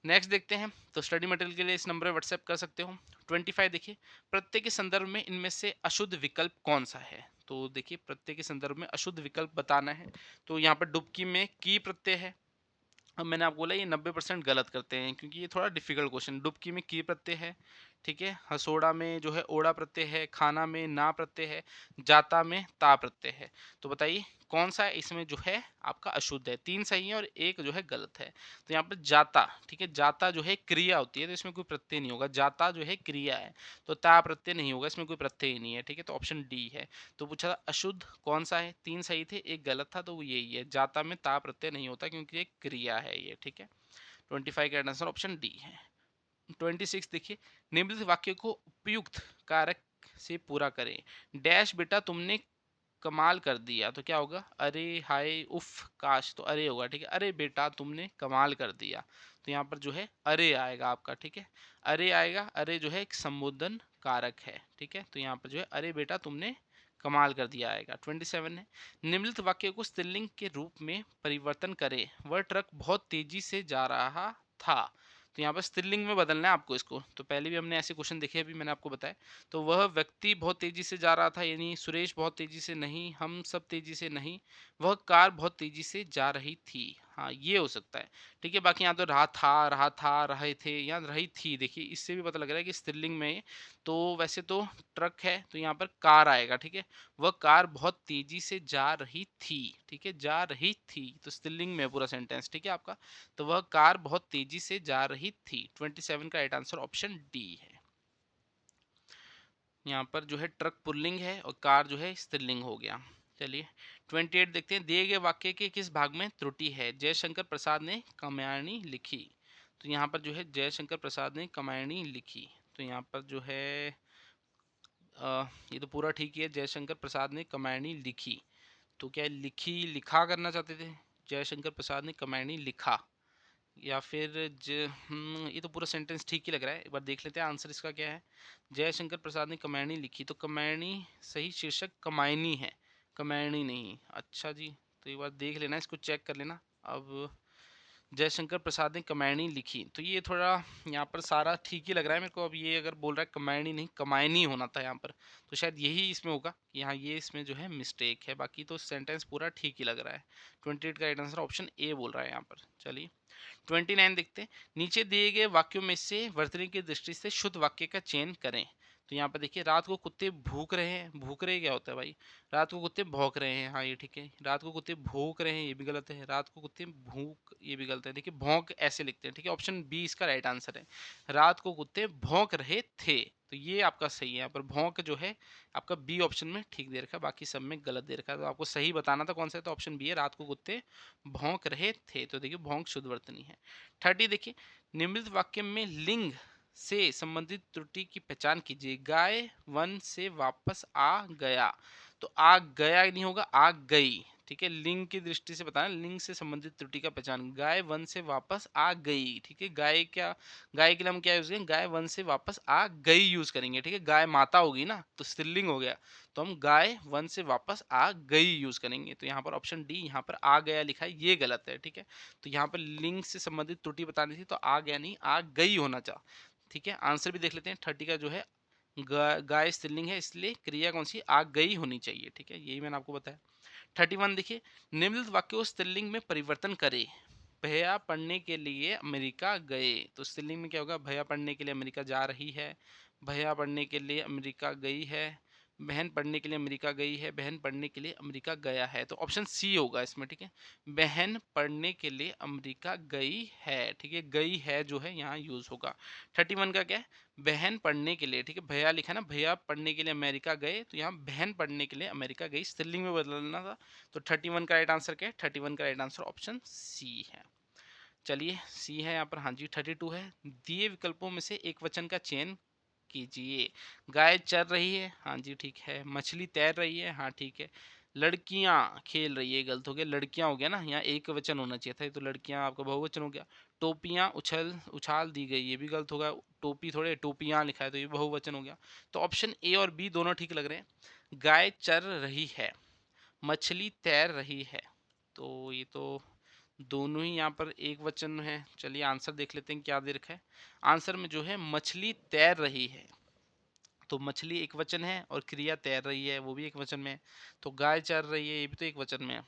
नेक्स्ट देखते हैं। तो स्टडी मटेरियल के लिए इस नंबर पर व्हाट्सएप कर सकते हो। 25 देखिए। प्रत्यय के संदर्भ में इनमें से अशुद्ध विकल्प कौन सा है? तो देखिए प्रत्यय के संदर्भ में अशुद्ध विकल्प बताना है। तो यहाँ पर डुबकी में की प्रत्यय है। अब मैंने आपको बोला ये 90% गलत करते हैं, क्योंकि ये थोड़ा डिफिकल्ट क्वेश्चन। डुबकी में की प्रत्यय है, ठीक है? हसोड़ा में जो है ओड़ा प्रत्यय है, खाना में ना प्रत्यय है, जाता में ता प्रत्यय है। तो बताइए कौन सा इसमें जो है आपका अशुद्ध है? 3 सही है और 1 जो है गलत है। तो यहाँ पर जाता, ठीक है? जाता जो है क्रिया होती है, तो इसमें कोई प्रत्यय नहीं होगा। जाता जो है क्रिया है, तो ता प्रत्यय नहीं होगा, इसमें कोई प्रत्यय ही नहीं है, ठीक है? तो ऑप्शन डी है। तो पूछा था अशुद्ध कौन सा है? 3 सही थे, 1 गलत था, तो वो यही है। जाता में ता प्रत्यय नहीं होता, क्योंकि एक क्रिया है ये, ठीक है? 25 का आंसर ऑप्शन डी है। 26 देखिए। निम्नलिखित वाक्य को उपयुक्त कारक से पूरा करें। डैश बेटा तुमने कमाल कर दिया। तो क्या होगा? अरे, हाय, उफ, काश। तो अरे होगा, ठीक है? अरे बेटा तुमने कमाल कर दिया। तो यहाँ पर जो है अरे आएगा आपका, ठीक है? अरे आएगा। अरे जो है एक संबोधन कारक है, ठीक है? तो यहाँ पर जो है अरे बेटा तुमने कमाल कर दिया आएगा। 27 है। निम्नलिखित वाक्य को स्त्रीलिंग के रूप में परिवर्तन करें। वह ट्रक बहुत तेजी से जा रहा था। तो यहाँ पर स्त्रीलिंग में बदलना है आपको इसको। तो पहले भी हमने ऐसे क्वेश्चन देखे, अभी मैंने आपको बताया। तो वह व्यक्ति बहुत तेजी से जा रहा था, यानी सुरेश बहुत तेजी से नहीं, हम सब तेजी से नहीं, वह कार बहुत तेजी से जा रही थी। हाँ, ये हो सकता है, ठीक है? बाकी यहाँ तो रहा था, रहे थे, यहाँ रही थी। देखिए इससे भी पता लग रहा है कि स्त्रीलिंग में तो वैसे तो ट्रक है, तो यहाँ पर कार आएगा, ठीक है? वह कार बहुत तेजी से जा रही थी, ठीक है? जा रही थी, तो स्त्रीलिंग में है पूरा सेंटेंस, ठीक है आपका? तो वह कार बहुत तेजी से जा रही थी। 27 का राइट आंसर ऑप्शन डी है। यहाँ पर जो है ट्रक पुल्लिंग है और कार जो है स्त्रीलिंग हो गया। चलिए 28 देखते हैं। दिए गए वाक्य के किस भाग में त्रुटि है? जयशंकर प्रसाद ने कमायणी लिखी। तो यहाँ पर जो है जयशंकर प्रसाद ने कमायणी लिखी। तो यहाँ पर जो है ये तो पूरा ठीक ही है। जयशंकर प्रसाद ने कमैनी लिखी, तो क्या लिखी लिखा करना चाहते थे? जयशंकर प्रसाद ने कमैनी लिखा, या फिर ये तो पूरा सेंटेंस ठीक ही लग रहा है। एक बार देख लेते हैं आंसर इसका क्या है। जयशंकर प्रसाद ने कमैनी लिखी, तो कमैनी सही शीर्षक कमायनी है, कमैनी नहीं। अच्छा जी, तो एक बार देख लेना, इसको चेक कर लेना। अब जयशंकर प्रसाद ने कमैनी लिखी, तो ये थोड़ा यहाँ पर सारा ठीक ही लग रहा है मेरे को। अब ये अगर बोल रहा है कमैनी नहीं कमायनी होना था यहाँ पर, तो शायद यही इसमें होगा कि हाँ ये इसमें जो है मिस्टेक है। बाकी तो सेंटेंस पूरा ठीक ही लग रहा है। 28 का राइट आंसर ऑप्शन ए बोल रहा है यहाँ पर। चलिए 29 देखते हैं। नीचे दिए गए वाक्यों में से वर्तनी की दृष्टि से शुद्ध वाक्य का चयन करें। तो यहाँ पर देखिए, रात को कुत्ते भूख रहे हैं। भूख रहे क्या होता है भाई? रात को कुत्ते भौंक रहे हैं, हाँ ये ठीक है। रात को कुत्ते भौंक रहे हैं, ये भी गलत है। रात को कुत्ते भूख, ये भी गलत है। देखिए भौंक ऐसे लिखते हैं, ठीक है। ऑप्शन बी इसका राइट आंसर है। रात को कुत्ते भौंक रहे थे, तो ये आपका सही है। यहाँ पर भौंक जो है आपका बी ऑप्शन में ठीक दे रखा है, बाकी सब में गलत दे रखा है। तो आपको सही बताना था कौन सा है, तो ऑप्शन बी है, रात को कुत्ते भौंक रहे थे। तो देखिए भौंक शुद्ध वर्तनी है। 30 देखिए, निम्नलिखित वाक्य में लिंग से संबंधित त्रुटि की पहचान कीजिए। गाय वन से वापस आ गया, तो आ गया नहीं होगा, आ गई, ठीक है। लिंग की दृष्टि से बताना, लिंग से संबंधित त्रुटि का पहचान। गाय वन से वापस आ गई, ठीक है। गाय क्या, गाय के लिए हम क्या यूज करेंगे? गाय वन से वापस आ गई यूज करेंगे, ठीक है। गाय माता होगी ना, तो स्त्रीलिंग हो गया, तो हम गाय वन से वापस आ गई यूज करेंगे। तो यहाँ पर ऑप्शन डी, यहाँ पर आ गया लिखा है, ये गलत है, ठीक है। तो यहाँ पर लिंग से संबंधित त्रुटि बतानी थी, तो आ गया नहीं आ गई होना चाहिए, ठीक है। आंसर भी देख लेते हैं। 30 का जो है गाय स्त्रीलिंग है, इसलिए क्रिया कौन सी? आ गई होनी चाहिए, ठीक है। यही मैंने आपको बताया। 31 देखिए, निम्नलिखित वाक्य को स्त्रीलिंग में परिवर्तन करें। भैया पढ़ने के लिए अमेरिका गए, तो स्त्रीलिंग में क्या होगा? भैया पढ़ने के लिए अमेरिका जा रही है, भैया पढ़ने के लिए अमेरिका गई है, बहन पढ़ने के लिए अमेरिका गई है, बहन पढ़ने के लिए अमेरिका गया है। तो ऑप्शन सी होगा इसमें, ठीक है। बहन पढ़ने के लिए अमेरिका गई है, ठीक है। गई है जो है यहाँ यूज होगा। 31 का क्या है? बहन पढ़ने के लिए, ठीक है। भैया लिखा ना, भैया पढ़ने के लिए अमेरिका गए, तो यहाँ बहन पढ़ने के लिए अमेरिका गई स्त्रीलिंग में बदलना था। तो 31 का राइट आंसर क्या है? 31 का राइट आंसर ऑप्शन सी है। चलिए सी है यहाँ पर, हाँ जी। 32 है, दिए विकल्पों में से एक वचन का चयन कीजिए। गाय चर रही है, हाँ जी ठीक है। मछली तैर रही है, हाँ ठीक है। लड़कियां खेल रही है, गलत हो गया। लड़कियां हो गया ना, यहाँ एक वचन होना चाहिए था, ये तो लड़कियां आपका बहुवचन हो गया। टोपियां उछल उछाल दी गई, ये भी गलत होगा। टोपी थोड़े टोपियां लिखा है, तो ये बहुवचन हो गया। तो ऑप्शन ए और बी दोनों ठीक लग रहे हैं। गाय चर रही है, मछली तैर रही है, तो ये तो दोनों ही यहाँ पर एक वचन है। चलिए आंसर देख लेते हैं क्या दे रखा है। आंसर में जो है मछली तैर रही है, तो मछली एक वचन है और क्रिया तैर रही है वो भी एक वचन में है। तो गाय चर रही है, ये भी तो एक वचन में है।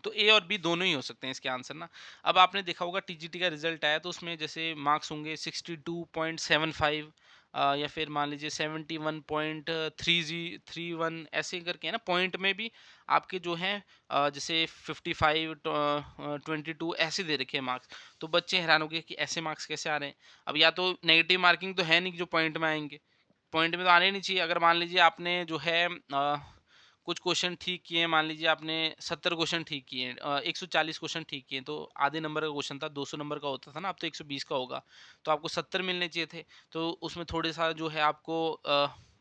तो ए और बी दोनों ही हो सकते हैं इसके आंसर ना। अब आपने देखा होगा टीजीटी का रिजल्ट आया, तो उसमें जैसे मार्क्स होंगे 62.75 या फिर मान लीजिए 71.31 ऐसे करके है ना। पॉइंट में भी आपके जो हैं जैसे 55 22 ऐसे दे रखे हैं मार्क्स। तो बच्चे हैरान हो गए कि ऐसे मार्क्स कैसे आ रहे हैं। अब या तो नेगेटिव मार्किंग तो है नहीं कि जो पॉइंट में आएंगे, पॉइंट में तो आने नहीं चाहिए। अगर मान लीजिए आपने जो है कुछ क्वेश्चन ठीक किए, मान लीजिए आपने 70 क्वेश्चन ठीक किए, 140 क्वेश्चन ठीक किए, तो आधे नंबर का क्वेश्चन था, 200 नंबर का होता था ना, अब तो 120 का होगा। तो आपको 70 मिलने चाहिए थे, तो उसमें थोड़े सा जो है आपको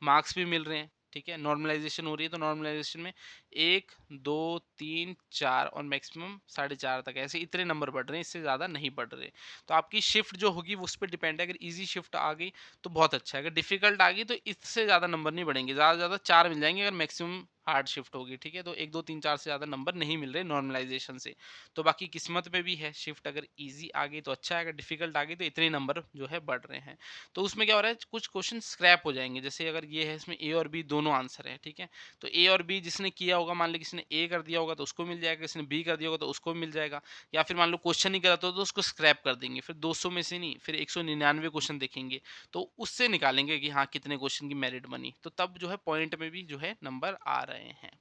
मार्क्स भी मिल रहे हैं, ठीक है। नॉर्मलाइजेशन हो रही है, तो नॉर्मलाइजेशन में 1 2 3 4 और मैक्सिमम 4.5 तक, ऐसे इतने नंबर बढ़ रहे हैं, इससे ज़्यादा नहीं बढ़ रहे। तो आपकी शिफ्ट जो होगी वो उस पर डिपेंड है। अगर ईजी शिफ्ट आ गई तो बहुत अच्छा है, अगर डिफिकल्ट आ गई तो इससे ज़्यादा नंबर नहीं बढ़ेंगे, ज़्यादा से ज़्यादा 4 मिल जाएंगे अगर मैक्सिमम हार्ड शिफ्ट होगी, ठीक है। तो 1 2 3 4 से ज़्यादा नंबर नहीं मिल रहे नॉर्मलाइजेशन से। तो बाकी किस्मत पे भी है, शिफ्ट अगर इजी आ गई तो अच्छा है, अगर डिफिकल्ट आ गई तो इतने नंबर जो है बढ़ रहे हैं। तो उसमें क्या हो रहा है, कुछ क्वेश्चन स्क्रैप हो जाएंगे। जैसे अगर ये है, इसमें ए और बी दोनों आंसर है, ठीक है। तो ए और बी जिसने किया होगा, मान लो किसी ने ए कर दिया होगा तो उसको मिल जाएगा, किसी ने बी कर दिया होगा तो उसको मिल जाएगा। या फिर मान लो क्वेश्चन ही गलत हो तो उसको स्क्रैप कर देंगे, फिर 200 में से नहीं, फिर 199 क्वेश्चन देखेंगे, तो उससे निकालेंगे कि हाँ कितने क्वेश्चन की मेरिट बनी, तो तब जो है पॉइंट में भी जो है नंबर आ रहे हैं।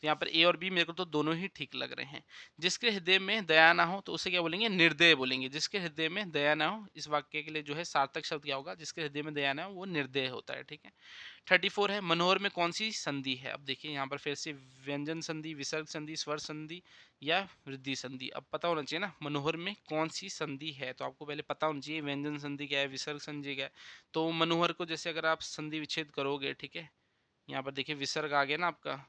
तो यहाँ पर ए और बी मेरे को तो दोनों ही ठीक लग रहे हैं। जिसके हृदय में दया ना हो तो उसे क्या बोलेंगे, निर्दय बोलेंगे। जिसके हृदय में दया ना हो, इस वाक्य के लिए जो है सार्थक शब्द क्या होगा, जिसके हृदय में दया ना हो वो निर्दय होता है, ठीक है। 34 है, मनोहर में कौन सी संधि है। अब देखिए यहाँ पर फिर से व्यंजन संधि, विसर्ग संधि, स्वर संधि या वृद्धि संधि। अब पता होना चाहिए ना मनोहर में कौन सी संधि है, तो आपको पहले पता होना चाहिए व्यंजन संधि क्या है, विसर्ग संधि क्या है। तो मनोहर को जैसे अगर आप संधि विच्छेद करोगे, ठीक है, यहाँ पर देखिए विसर्ग आ गया ना आपका,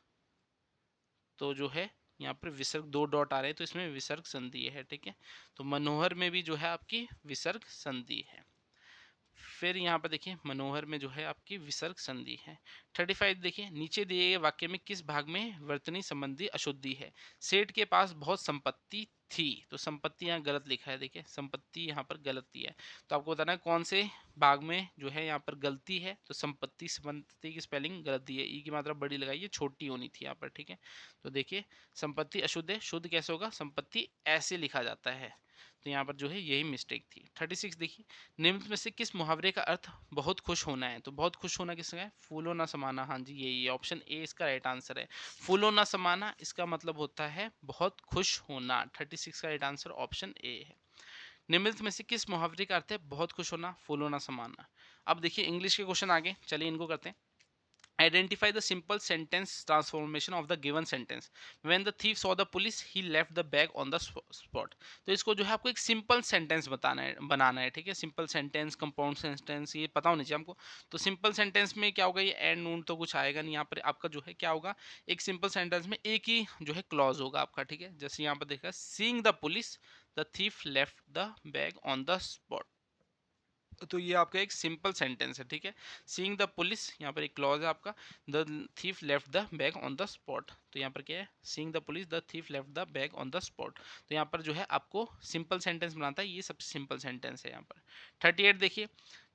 तो जो है यहाँ पर विसर्ग 2 डॉट आ रहे हैं, तो इसमें विसर्ग संधि है, ठीक है। तो मनोहर में भी जो है आपकी विसर्ग संधि है। फिर यहाँ पर देखिए मनोहर में जो है आपकी विसर्ग संधि है। 35 देखिए, नीचे दिए गए वाक्य में किस भाग में वर्तनी संबंधी अशुद्धि है। सेठ के पास बहुत संपत्ति थी, तो संपत्ति यहाँ गलत लिखा है, देखिए संपत्ति यहाँ पर गलत दिया है। तो आपको बताना है कौन से भाग में जो है यहाँ पर गलती है। तो संपत्ति, संपत्ति की स्पेलिंग गलत दी है, ई की मात्रा बड़ी लगाई है, छोटी होनी थी यहाँ पर, ठीक है। तो देखिए संपत्ति अशुद्ध है, शुद्ध कैसे होगा, संपत्ति ऐसे लिखा जाता है। तो यहाँ पर जो है यही मिस्टेक थी। 36 देखिए, निम्न में से किस मुहावरे का अर्थ बहुत खुश होना है। तो बहुत खुश होना किसका है, फूलों ना समाना। हाँ जी, यही ऑप्शन ए इसका राइट आंसर है। फूलों ना समाना इसका मतलब होता है बहुत खुश होना। 36 का राइट आंसर ऑप्शन ए है। निम्नलिखित में से किस मुहावरे का अर्थ है बहुत खुश होना, फूलों ना समाना। अब देखिए इंग्लिश के क्वेश्चन आगे, चलिए इनको करते हैं। Identify the simple sentence transformation of the given sentence. When the thief saw the police, he left the bag on the spot. तो इसको जो है आपको एक सिंपल सेंटेंस बताना है, बनाना है, ठीक है। सिंपल सेंटेंस, कंपाउंड सेंटेंस, ये पता होना चाहिए हमको। तो सिंपल सेंटेंस में क्या होगा, ये एंड नून तो कुछ आएगा नहीं। यहाँ पर आपका जो है क्या होगा, एक सिंपल सेंटेंस में एक ही जो है क्लॉज होगा आपका, ठीक है। जैसे यहाँ पर देखा, seeing the police the thief left the bag on the spot. तो ये आपका एक सिंपल सेंटेंस है, ठीक है। सीइंग द पुलिस, यहाँ पर एक क्लॉज है आपका, the thief left the bag on the spot. तो यहाँ पर क्या है, seeing the police the thief left the bag on the spot. तो यहाँ पर जो है आपको सिंपल सेंटेंस बनाता है, ये सबसे सिंपल सेंटेंस है यहाँ पर। 38 देखिए,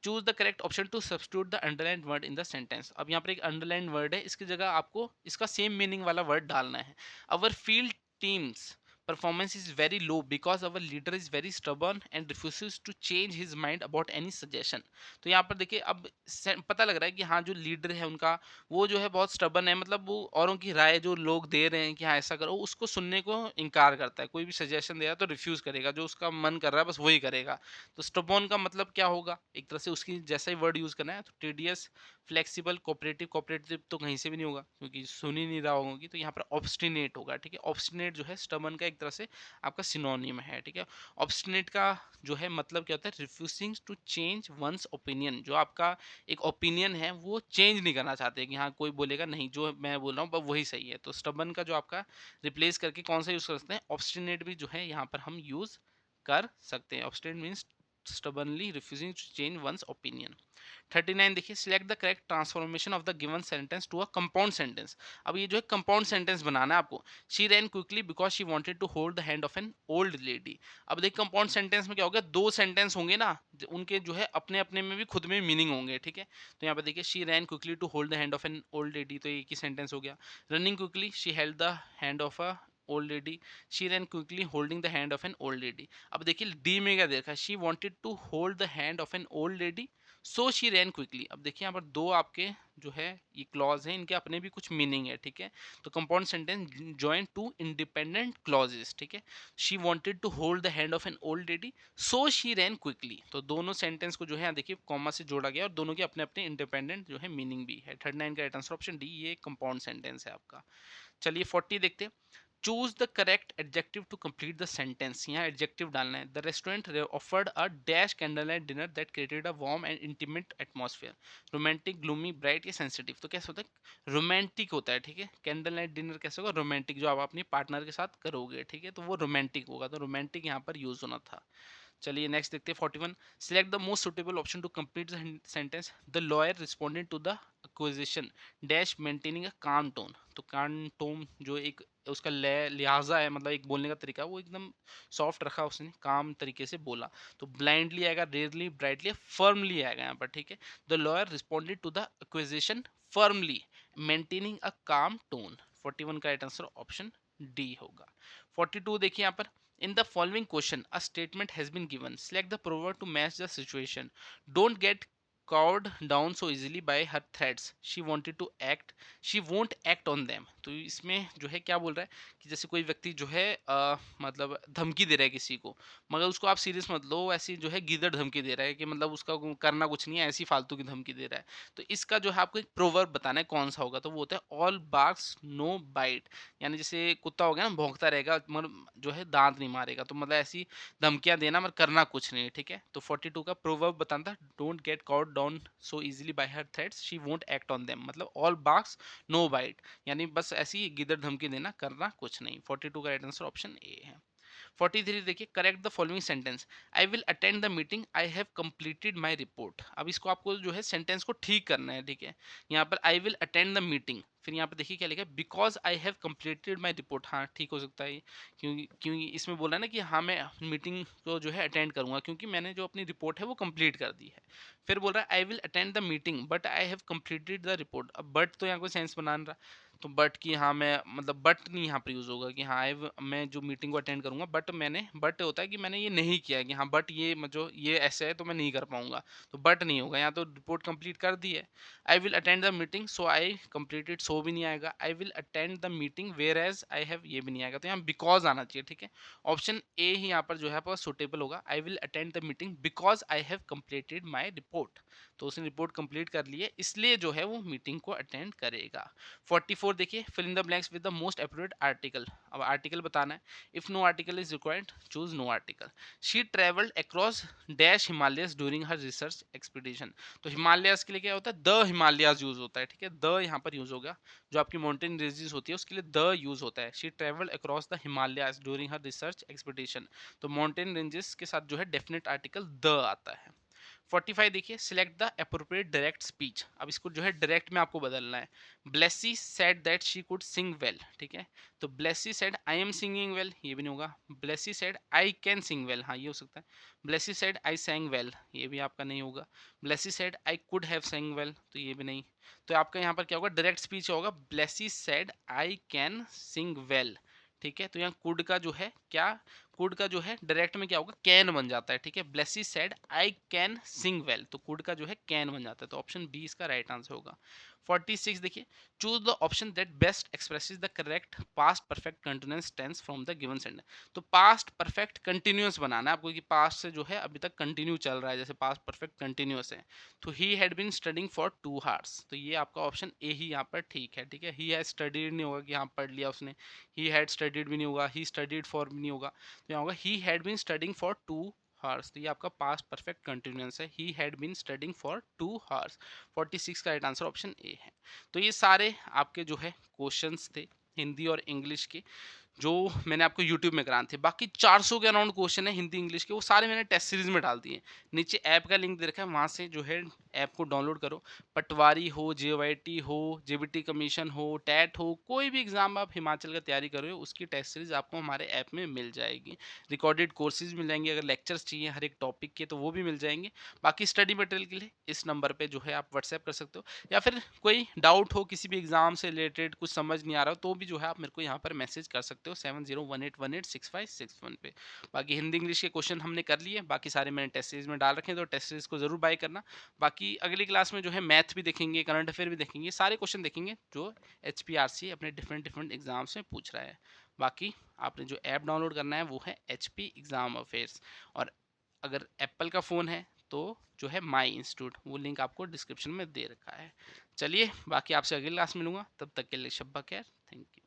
choose the correct option to substitute the underline word in the sentence. अब यहाँ पर एक अंडरलाइन वर्ड है, इसकी जगह आपको इसका सेम मीनिंग वाला वर्ड डालना है। Our field teams performance is very low because our leader is very stubborn and refuses to change his mind about any suggestion. तो यहाँ पर देखिए अब पता लग रहा है कि हाँ जो लीडर है उनका, वो जो है बहुत स्टबर्न है, मतलब वो औरों की राय जो लोग दे रहे हैं कि हाँ ऐसा करो, उसको सुनने को इनकार करता है। कोई भी सजेशन दे रहा है तो रिफ्यूज करेगा, जो उसका मन कर रहा है बस वही करेगा। तो स्टबर्न का मतलब क्या होगा, एक तरह से उसकी जैसा ही वर्ड यूज करना है। तो टीडियस, फ्लेक्सिबल, कोऑपरेटिव, कोऑपरेटिव तो कहीं से भी नहीं होगा क्योंकि सुन ही नहीं रहा होगी। तो यहाँ पर ऑब्स्टिनेट होगा, ठीक है। ऑब्स्टिनेट जो है स्टबर्न का एक तरह से आपका सिनोनिम है, ठीक है। ऑब्स्टिनेट का जो है मतलब क्या होता है, refusing to change one's opinion. जो आपका एक ओपिनियन है वो चेंज नहीं करना चाहते कि हाँ कोई बोलेगा नहीं जो मैं बोल रहा हूँ वही सही है। तो स्टबर्न का जो आपका रिप्लेस करके कौन सा यूज कर सकते हैं, ऑब्स्टिनेट भी जो है यहाँ पर हम यूज कर सकते हैं। Obstinate means stubbornly refusing to change one's opinion. 39 देखिए, select the correct transformation of the given sentence to a compound sentence. अब ये जो है कंपाउंड सेंटेंस बनाना है आपको। She ran quickly because she wanted to hold the hand of an old lady. अब देखिए कंपाउंड सेंटेंस में क्या होगा, दो सेंटेंस होंगे ना, उनके जो है अपने अपने में भी खुद में मीनिंग होंगे, ठीक है। तो यहाँ पे देखिए, she ran quickly to hold the hand of an old lady, तो एक ही सेंटेंस हो गया। Running quickly, she held the hand of a old lady, she ran quickly holding the hand of an old lady. अब देखिए डी में क्या देखा, she wanted to hold the hand of an old lady so she ran quickly. अब देखिए यहाँ पर दो आपके जो है ये क्लॉज हैं, इनके अपने भी कुछ मीनिंग है, ठीक है। तो compound sentence join two independent clauses, ठीक है। She wanted to hold the hand of an old lady so she ran quickly. तो दोनों सेंटेंस को जो है देखिए कॉमा से जोड़ा गया और दोनों के अपने अपने इंडिपेंडेंट जो है मीनिंग भी है। 39 का राइट आंसर ऑप्शन डी, ये कंपाउंड सेंटेंस है आपका। चलिए 40 देखते हैं। Choose the correct adjective to complete the sentence. यहाँ एडजेक्टिव डालना है। The restaurant offered a dash candle light dinner that created a warm and intimate atmosphere. Romantic, gloomy, bright या सेंसिटिव। तो कैसे होता है, रोमांटिक होता है, ठीक है। कैंडल लाइट डिनर कैसे होगा, रोमांटिक, जो आप अपनी पार्टनर के साथ करोगे, ठीक है। तो वो रोमांटिक होगा, तो रोमांटिक यहाँ पर यूज होना था। चलिए नेक्स्ट देखते हैं 41। Select the most suitable option to complete the sentence. The lawyer responded to the acquisition dash maintaining a calm tone. तो काम टोन जो एक उसका लिहाजा है, मतलब एक बोलने का तरीका, वो एकदम सॉफ्ट रखा उसने, काम तरीके से बोला। तो ब्लाइंडली आएगा, रेयरली, ब्राइटली, फर्मली आएगा यहाँ पर, ठीक है। The lawyer responded to the acquisition firmly, maintaining a calm tone. 41 का राइट आंसर ऑप्शन डी होगा। 42 देखिए यहाँ पर, in the following question, a statement has been given. Select the proverb to match the situation. Don't get cowed down so easily by her threats. She wanted to act. She won't act on them. तो इसमें जो है क्या बोल रहा है कि जैसे कोई व्यक्ति जो है मतलब धमकी दे रहा है किसी को, मगर उसको आप सीरियस मत लो, ऐसी जो है गीदड़ धमकी दे रहा है कि मतलब उसका करना कुछ नहीं है, ऐसी फालतू की धमकी दे रहा है। तो इसका जो है आपको एक प्रोवर्ब बताना है कौन सा होगा, तो वो होता है ऑल बार्क्स नो बाइट। यानी जैसे कुत्ता हो गया ना, भौंकता रहेगा मगर जो है दांत नहीं मारेगा, तो मतलब ऐसी धमकियां देना मगर करना कुछ नहीं है, ठीक है। तो 42 का प्रोवर्ब बताता है don't get caught down so easily bye her threats, she won't act on them. मतलब ऑल बार्क्स नो बाइट, यानी बस ऐसी गिदड़ धमकी देना, करना कुछ नहीं। 42 का राइट आंसर ऑप्शन ए है। 43 देखिए, correct the following sentence, I will attend the meeting, I have completed my report. अब इसको आपको जो है सेंटेंस को ठीक करना है, ठीक है। यहाँ पर आई विल अटेंड द मीटिंग, फिर यहाँ पर देखिए क्या लिखा है, because I have completed my report. हाँ ठीक हो सकता है ये, क्योंकि इसमें बोला ना कि हाँ मैं मीटिंग को जो है अटेंड करूंगा क्योंकि मैंने जो अपनी रिपोर्ट है वो कंप्लीट कर दी है। फिर बोल रहा है I will attend the meeting but I have completed the report. अब बट तो यहाँ कोई सेंस बना नहीं रहा, तो बट की हाँ मैं मतलब बट नहीं यहाँ पर यूज होगा कि हाँ मैं जो मीटिंग को अटेंड करूंगा, बट होता है कि मैंने ये नहीं किया है कि हाँ बट ये जो ये ऐसे है तो मैं नहीं कर पाऊंगा, तो बट नहीं होगा यहाँ, तो रिपोर्ट कंप्लीट कर दी है। I will attend the meeting so I completed, so भी नहीं आएगा। I will attend the meeting whereas I have, ये भी नहीं आएगा, तो यहाँ बिकॉज आना चाहिए, ठीक है। ऑप्शन ए ही यहाँ पर जो है आपका सुटेबल होगा, आई will attend the meeting because I have completed my report. तो उसने रिपोर्ट कंप्लीट कर ली है, इसलिए जो है वो मीटिंग को अटेंड करेगा। 44 देखिए, fill in the blanks with the most appropriate article. अब आर्टिकल बताना है, if no article is required choose no article. She travelled across dash Himalayas during her research expedition. तो हिमालयस के लिए क्या होता है, द हिमालयस यूज होता है, ठीक है, द यहाँ पर यूज होगा। जो आपकी माउंटेन रेंजेस होती है उसके लिए द यूज होता है। She travelled across the Himalayas during her research expedition, तो माउंटेन रेंजेस के साथ जो है डेफिनेट आर्टिकल द आता है। 45 देखिए, select the appropriate direct speech. अब इसको जो है डायरेक्ट में आपको बदलना है। Blessy said that she could sing well, ठीक है, तो Blessy said I am singing well, ये भी नहीं होगा। Blessy said I can sing well, हाँ ये हो सकता है। Blessy said I sang well, ये भी आपका नहीं होगा। Blessy said I could have sang well, तो ये भी नहीं। तो आपका यहाँ पर क्या होगा, डायरेक्ट स्पीच होगा Blessy said I can sing well, ठीक है। तो यहाँ कुड का जो है क्या, कुड का जो है डायरेक्ट में क्या होगा, कैन बन जाता है, ठीक है। Blessy said I can sing well, तो कुड का जो है कैन बन जाता है, तो ऑप्शन बी इसका राइट आंसर होगा। 46 देखिए, choose the option that best expresses the correct past perfect continuous tense from the given sentence. तो पास्ट परफेक्ट कंटिन्यूअस बनाना है आपको कि पास्ट से जो है अभी तक कंटिन्यू चल रहा है, जैसे पास्ट परफेक्ट कंटिन्यूअस है। तो he had been studying for 2 hours, तो ये आपका ऑप्शन ए ही यहाँ पर ठीक है, ठीक है। ही हैज स्टडीड नहीं होगा कि हाँ पढ़ लिया उसने, ही हैड स्टडीड भी नहीं होगा, ही स्टडीड फॉर भी नहीं होगा, तो यहाँ होगा he had been studying for 2 hours, तो ये आपका पास्ट परफेक्ट कंटिन्यूअस है, he had been studying for 2 hours. 46 का राइट आंसर ऑप्शन ए है। तो ये सारे आपके जो है क्वेश्चंस थे हिंदी और इंग्लिश के, जो मैंने आपको यूट्यूब में कराए थे। बाकी 400 के अराउंड क्वेश्चन है हिंदी इंग्लिश के, वो सारे मैंने टेस्ट सीरीज में डाल दिए। नीचे ऐप का लिंक दे रखा है, वहाँ से जो है ऐप को डाउनलोड करो। पटवारी हो, जेवाईटी हो, जेबीटी कमीशन हो, टैट हो, कोई भी एग्जाम आप हिमाचल का तैयारी कर रहे हो उसकी टेस्ट सीरीज आपको हमारे ऐप में मिल जाएगी। रिकॉर्डेड कोर्सेज मिल जाएंगे, अगर लेक्चर्स चाहिए हर एक टॉपिक के तो वो भी मिल जाएंगे। बाकी स्टडी मटेरियल के लिए इस नंबर पर जो है आप व्हाट्सएप कर सकते हो, या फिर कोई डाउट हो किसी भी एग्जाम से रिलेटेड, कुछ समझ नहीं आ रहा हो, तो भी जो है आप मेरे को यहाँ पर मैसेज कर सकते हो 7018186565 पे। बाकी हिंदी इंग्लिश के क्वेश्चन हमने कर लिए, बाकी सारे मैंने टेस्ट सीरीज में डाल रखे हैं, तो टेस्ट सीरीज को जरूर बाय करना। बाकी अगली क्लास में जो है मैथ भी देखेंगे, करंट अफेयर भी देखेंगे, सारे क्वेश्चन देखेंगे जो HPRC अपने डिफरेंट डिफरेंट एग्जाम्स में पूछ रहा है। बाकी आपने जो ऐप डाउनलोड करना है वो है HP एग्जाम अफेयर्स, और अगर एप्पल का फ़ोन है तो जो है माई इंस्टीट्यूट, वो लिंक आपको डिस्क्रिप्शन में दे रखा है। चलिए, बाकी आपसे अगली क्लास मिलूंगा, तब तक के लिए शब्बा खैर, थैंक यू।